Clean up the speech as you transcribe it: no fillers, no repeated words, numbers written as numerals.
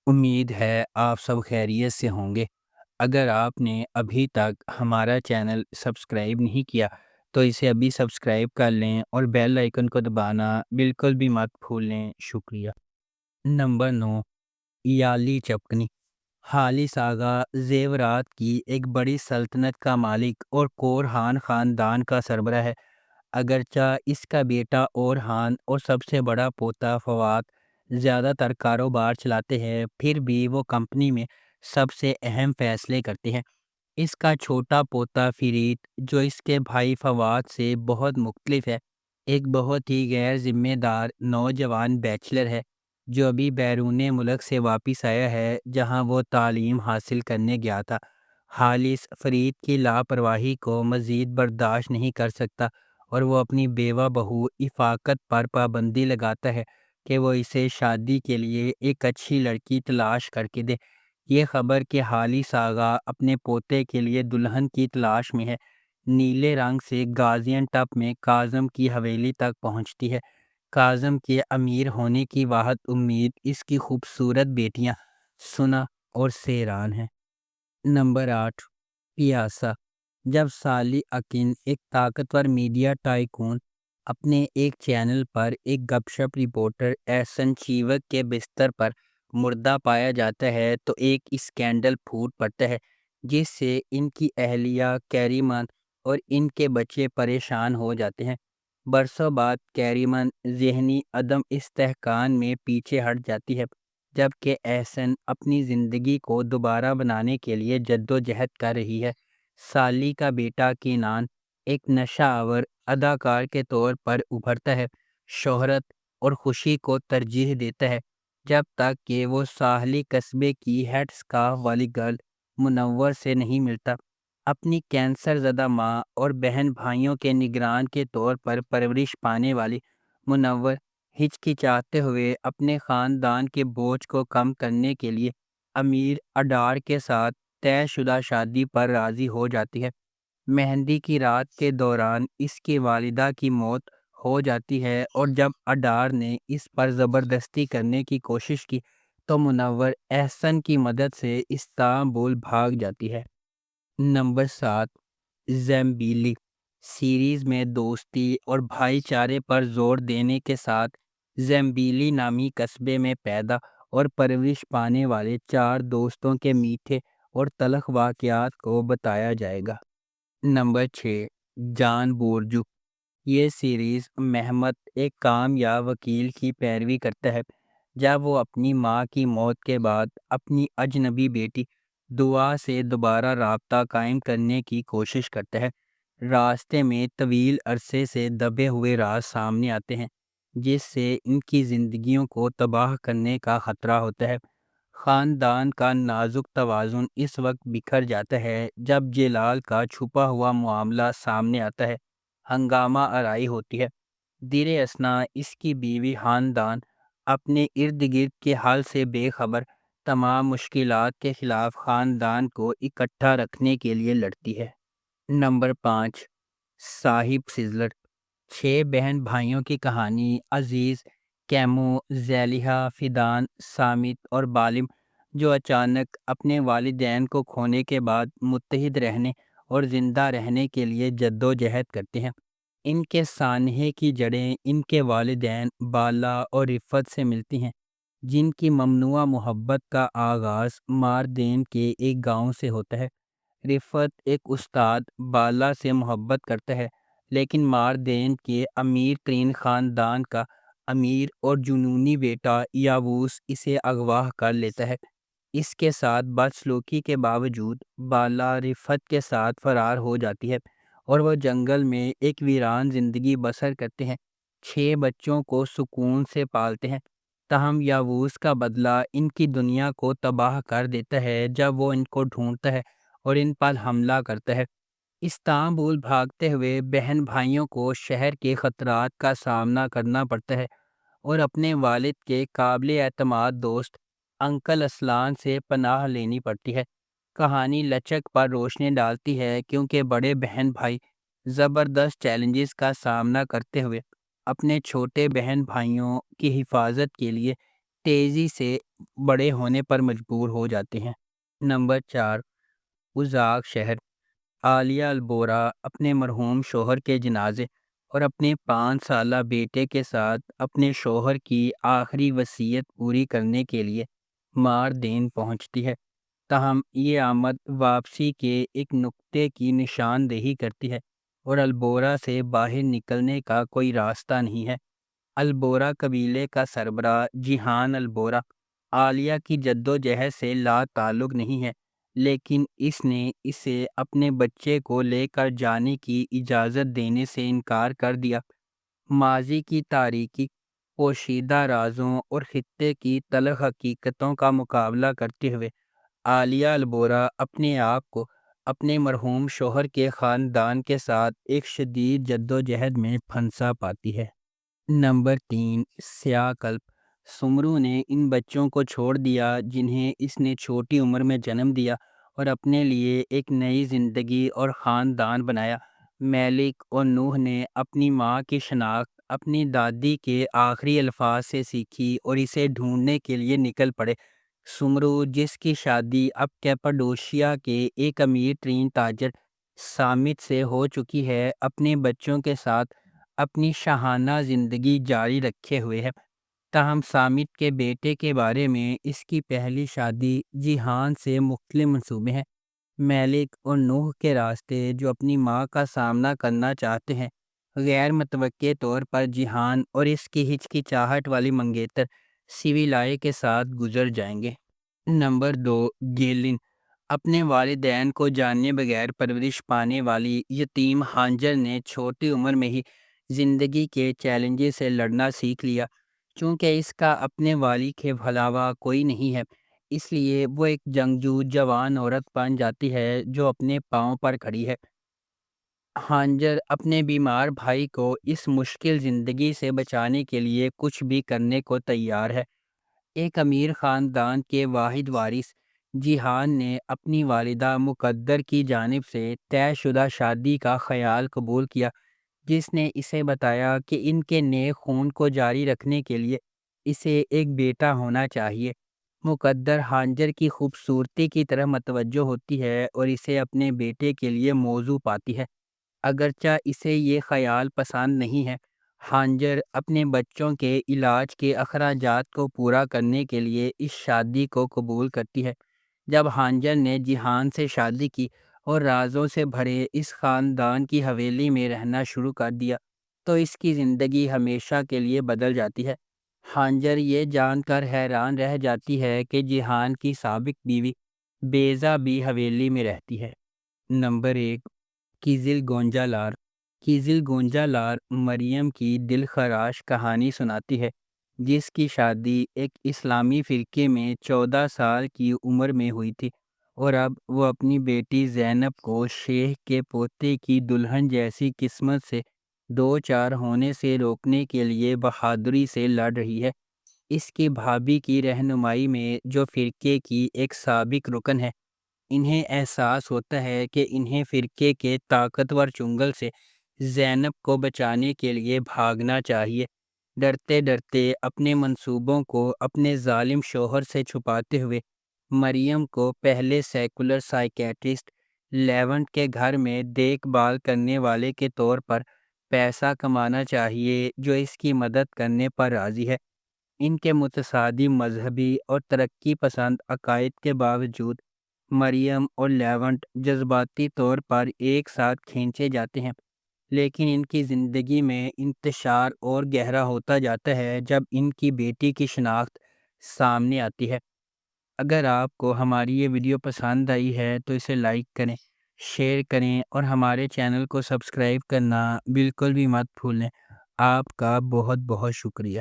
امید ہے آپ سب خیریت سے ہوں گے۔ اگر آپ نے ابھی تک ہمارا چینل سبسکرائب نہیں کیا تو اسے ابھی سبسکرائب کر لیں اور بیل آئیکن کو دبانا بالکل بھی مت بھولیں۔ شکریہ۔ نمبر 9، یالی چپکنی۔ حالی ساگا زیورات کی ایک بڑی سلطنت کا مالک اور کورہان خاندان کا سربراہ ہے۔ اگرچہ اس کا بیٹا اورہان اور سب سے بڑا پوتا فواد زیادہ تر کاروبار چلاتے ہیں، پھر بھی وہ کمپنی میں سب سے اہم فیصلے کرتے ہیں۔ اس کا چھوٹا پوتا فرید، جو اس کے بھائی فواد سے بہت مختلف ہے، ایک بہت ہی غیر ذمہ دار نوجوان بیچلر ہے جو ابھی بیرون ملک سے واپس آیا ہے جہاں وہ تعلیم حاصل کرنے گیا تھا۔ حالث فرید کی لاپرواہی کو مزید برداشت نہیں کر سکتا اور وہ اپنی بیوہ بہو افاقت پر پابندی لگاتا ہے کہ وہ اسے شادی کے لیے ایک اچھی لڑکی تلاش کر کے دے۔ یہ خبر کہ حالث آغا اپنے پوتے کے لیے دلہن کی تلاش میں ہے، نیلے رنگ سے غازیان ٹپ میں کاظم کی حویلی تک پہنچتی ہے۔ کاظم کے امیر ہونے کی واحد امید اس کی خوبصورت بیٹیاں سنا اور سیران ہیں۔ نمبر 8، پیاسا۔ جب سالی اکن، ایک طاقتور میڈیا ٹائکون، اپنے ایک چینل پر ایک گپ شپ رپورٹر احسن چیوک کے بستر پر مردہ پایا جاتا ہے تو ایک اسکینڈل پھوٹ پڑتا ہے جس سے ان کی اہلیہ کیریمن اور ان کے بچے پریشان ہو جاتے ہیں۔ برسوں بعد کیریمن ذہنی عدم استحکام میں پیچھے ہٹ جاتی ہے جبکہ احسن اپنی زندگی کو دوبارہ بنانے کے لیے جدوجہد کر رہی ہے۔ سالی کا بیٹا کینان ایک نشہ آور اداکار کے طور پر ابھرتا ہے، شہرت اور خوشی کو ترجیح دیتا ہے جب تک کہ وہ ساحلی قصبے کی ہیڈ سکارف والی گرل منور سے نہیں ملتا۔ اپنی کینسر زدہ ماں اور بہن بھائیوں کے نگران کے طور پر پرورش پانے والی منور ہچکچاتے ہوئے اپنے خاندان کے بوجھ کو کم کرنے کے لیے امیر اڈار کے ساتھ طے شدہ شادی پر راضی ہو جاتی ہے۔ مہندی کی رات کے دوران اس کی والدہ کی موت ہو جاتی ہے اور جب اڈار نے اس پر زبردستی کرنے کی کوشش کی تو منور احسن کی مدد سے استنبول بھاگ جاتی ہے۔ نمبر 7، زیمبیلی۔ سیریز میں دوستی اور بھائی چارے پر زور دینے کے ساتھ زیمبیلی نامی قصبے میں پیدا اور پرورش پانے والے 4 دوستوں کے میٹھے اور تلخ واقعات کو بتایا جائے گا۔ نمبر 6، جان بورجو۔ یہ سیریز محمد ایک کامیاب وکیل کی پیروی کرتا ہے جب وہ اپنی ماں کی موت کے بعد اپنی اجنبی بیٹی دعا سے دوبارہ رابطہ قائم کرنے کی کوشش کرتا ہے۔ راستے میں طویل عرصے سے دبے ہوئے راز سامنے آتے ہیں جس سے ان کی زندگیوں کو تباہ کرنے کا خطرہ ہوتا ہے۔ خاندان کا نازک توازن اس وقت بکھر جاتا ہے جب جلال کا چھپا ہوا معاملہ سامنے آتا ہے۔ ہنگامہ آرائی ہوتی ہے۔ دیر اثنا اس کی بیوی خاندان اپنے ارد گرد کے حال سے بے خبر تمام مشکلات کے خلاف خاندان کو اکٹھا رکھنے کے لیے لڑتی ہے۔ نمبر 5، صاحب سزلر۔ 6 بہن بھائیوں کی کہانی عزیز، کیمو، زیلیہا، فیدان، سامت اور بالم، جو اچانک اپنے والدین کو کھونے کے بعد متحد رہنے اور زندہ رہنے کے لیے جدوجہد کرتے ہیں۔ ان کے سانحے کی جڑیں ان کے والدین بالا اور رفت سے ملتی ہیں جن کی ممنوعہ محبت کا آغاز ماردین کے ایک گاؤں سے ہوتا ہے۔ رفت ایک استاد بالا سے محبت کرتا ہے لیکن ماردین کے امیر ترین خاندان کا امیر اور جنونی بیٹا یاووس اسے اغوا کر لیتا ہے۔ اس کے ساتھ بدسلوکی کے باوجود بالا رفت کے ساتھ فرار ہو جاتی ہے اور وہ جنگل میں ایک ویران زندگی بسر کرتے ہیں۔ 6 بچوں کو سکون سے پالتے ہیں، تاہم یاووس کا بدلہ ان کی دنیا کو تباہ کر دیتا ہے جب وہ ان کو ڈھونڈتا ہے اور ان پر حملہ کرتا ہے۔ استنبول بھاگتے ہوئے بہن بھائیوں کو شہر کے خطرات کا سامنا کرنا پڑتا ہے اور اپنے والد کے قابل اعتماد دوست انکل اسلان سے پناہ لینی پڑتی ہے۔ کہانی لچک پر روشنی ڈالتی ہے کیونکہ بڑے بہن بھائی زبردست چیلنجز کا سامنا کرتے ہوئے اپنے چھوٹے بہن بھائیوں کی حفاظت کے لیے تیزی سے بڑے ہونے پر مجبور ہو جاتے ہیں۔ نمبر 4، ازاق شہر۔ عالیہ البورہ اپنے مرحوم شوہر کے جنازے اور اپنے 5 سالہ بیٹے کے ساتھ اپنے شوہر کی آخری وصیت پوری کرنے کے لیے ماردین پہنچتی ہے۔ تاہم یہ آمد واپسی کے ایک نقطے کی نشاندہی کرتی ہے اور البورہ سے باہر نکلنے کا کوئی راستہ نہیں ہے۔ البورہ قبیلے کا سربراہ جیہان البورہ عالیہ کی جدوجہد سے لا تعلق نہیں ہے، لیکن اس نے اسے اپنے بچے کو لے کر جانے کی اجازت دینے سے انکار کر دیا۔ ماضی کی تاریکی، پوشیدہ رازوں اور خطے کی تلخ حقیقتوں کا مقابلہ کرتے ہوئے عالیہ البورہ اپنے آپ کو اپنے مرحوم شوہر کے خاندان کے ساتھ ایک شدید جدوجہد میں پھنسا پاتی ہے۔ نمبر 3، سیاہ قلب۔ سمرو نے ان بچوں کو چھوڑ دیا جنہیں اس نے چھوٹی عمر میں جنم دیا اور اپنے لیے ایک نئی زندگی اور خاندان بنایا۔ میلک اور نوح نے اپنی ماں کی شناخت اپنی دادی کے آخری الفاظ سے سیکھی اور اسے ڈھونڈنے کے لیے نکل پڑے۔ سمرو، جس کی شادی اب کیپاڈوشیا کے ایک امیر ترین تاجر سامت سے ہو چکی ہے، اپنے بچوں کے ساتھ اپنی شاہانہ زندگی جاری رکھے ہوئے ہے۔ تاہم سامت کے بیٹے کے بارے میں اس کی پہلی شادی جیہان سے مختلف منصوبے ہیں۔ میلک اور نوح کے راستے جو اپنی ماں کا سامنا کرنا چاہتے ہیں، غیر متوقع طور پر جیہان اور اس کی ہچکچاہٹ والی منگیتر سیویلائے کے ساتھ گزر جائیں گے۔ Number 2، gallon. اپنے والدین کو جانے بغیر پرورش پانے والی یتیم ہانجر نے چھوٹی عمر میں ہی زندگی کے چیلنجز سے لڑنا سیکھ لیا۔ چونکہ اس کا اپنے والد کے علاوہ کوئی نہیں ہے، اس لیے وہ ایک جنگجو جوان عورت بن جاتی ہے جو اپنے پاؤں پر کھڑی ہے۔ ہانجر اپنے بیمار بھائی کو اس مشکل زندگی سے بچانے کے لیے کچھ بھی کرنے کو تیار ہے۔ ایک امیر خاندان کے واحد وارث جیہان نے اپنی والدہ مقدر کی جانب سے طے شدہ شادی کا خیال قبول کیا، جس نے اسے بتایا کہ ان کے نیک خون کو جاری رکھنے کے لیے اسے ایک بیٹا ہونا چاہیے۔ مقدر ہانجر کی خوبصورتی کی طرف متوجہ ہوتی ہے اور اسے اپنے بیٹے کے لیے موزوں پاتی ہے۔ اگرچہ اسے یہ خیال پسند نہیں ہے، ہانجر اپنے بچوں کے علاج کے اخراجات کو پورا کرنے کے لیے اس شادی کو قبول کرتی ہے۔ جب ہانجر نے جیہان سے شادی کی اور رازوں سے بھرے اس خاندان کی حویلی میں رہنا شروع کر دیا تو اس کی زندگی ہمیشہ کے لیے بدل جاتی ہے۔ ہانجر یہ جان کر حیران رہ جاتی ہے کہ جیہان کی سابق بیوی بیزا بھی حویلی میں رہتی ہے۔ نمبر 1، کیزل گونجا لار۔ کیزل گونجا لار مریم کی دل خراش کہانی سناتی ہے، جس کی شادی ایک اسلامی فرقے میں 14 سال کی عمر میں ہوئی تھی اور اب وہ اپنی بیٹی زینب کو شیخ کے پوتے کی دلہن جیسی قسمت سے دو چار ہونے سے روکنے کے لیے بہادری سے لڑ رہی ہے۔ اس کی بھابھی کی رہنمائی میں، جو فرقے کی ایک سابق رکن ہے، انہیں احساس ہوتا ہے کہ انہیں فرقے کے طاقتور چنگل سے زینب کو بچانے کے لیے بھاگنا چاہیے۔ ڈرتے ڈرتے اپنے منصوبوں کو اپنے ظالم شوہر سے چھپاتے ہوئے مریم کو پہلے سیکولر سائیکیٹرسٹ لیونٹ کے گھر میں دیکھ بھال کرنے والے کے طور پر پیسہ کمانا چاہیے، جو اس کی مدد کرنے پر راضی ہے۔ ان کے متصادم مذہبی اور ترقی پسند عقائد کے باوجود مریم اور لیونٹ جذباتی طور پر ایک ساتھ کھینچے جاتے ہیں، لیکن ان کی زندگی میں انتشار اور گہرا ہوتا جاتا ہے جب ان کی بیٹی کی شناخت سامنے آتی ہے۔ اگر آپ کو ہماری یہ ویڈیو پسند آئی ہے تو اسے لائک کریں، شیئر کریں اور ہمارے چینل کو سبسکرائب کرنا بالکل بھی مت بھولیں۔ آپ کا بہت بہت شکریہ۔